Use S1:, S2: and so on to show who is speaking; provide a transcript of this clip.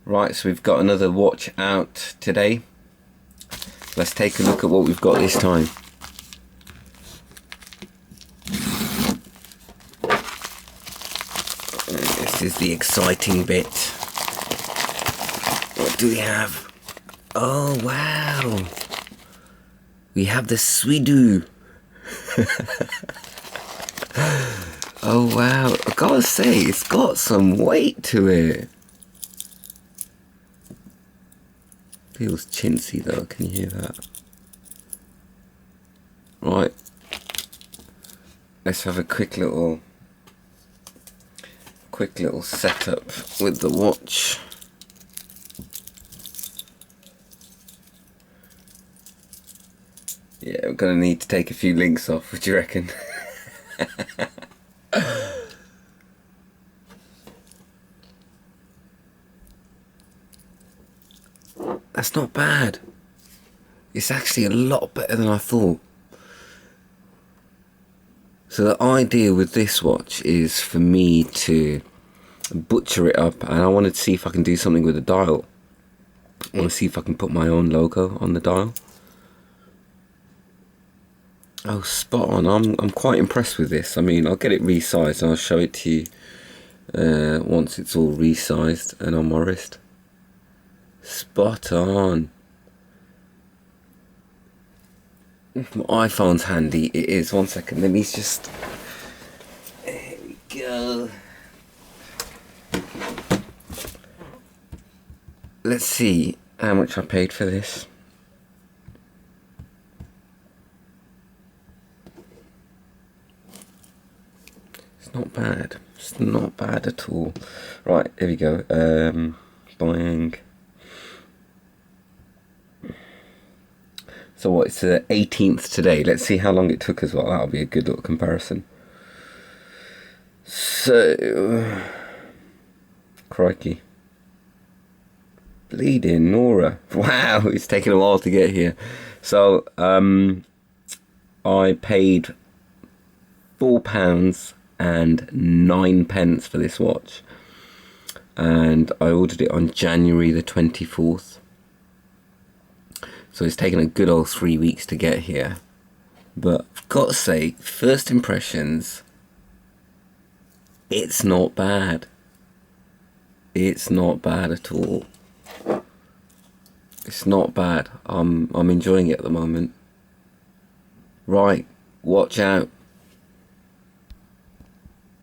S1: Right, so we've got another watch out today. Let's take a look at what we've got this time. This is the exciting bit. What do we have? Oh wow! We have the Swidu. Oh wow! I gotta say, it's got some weight to it. Feels chintzy though, can you hear that? Right, let's have a quick little setup with the watch. Yeah, we're gonna need to take a few links off, what do you reckon? That's not bad. It's actually a lot better than I thought. So the idea with this watch is for me to butcher it up, and I wanted to see if I can do something with the dial. I want to see if I can put my own logo on the dial. Oh, spot on. I'm quite impressed with this. I mean, I'll get it resized and I'll show it to you once it's all resized and on my wrist. Spot on. If my iPhone's handy, it is. 1 second, let me just... There we go. Let's see how much I paid for this. It's not bad. It's not bad at all. Right, here we go. Buying... So what, it's the 18th today. Let's see how long it took as well. That'll be a good little comparison. So... Crikey. Bleeding Nora. Wow, it's taken a while to get here. So, I paid £4.09 for this watch. And I ordered it on January the 24th. So it's taken a good old 3 weeks to get here. But I've got to say, first impressions, it's not bad. It's not bad at all. It's not bad. I'm enjoying it at the moment. Right, watch out.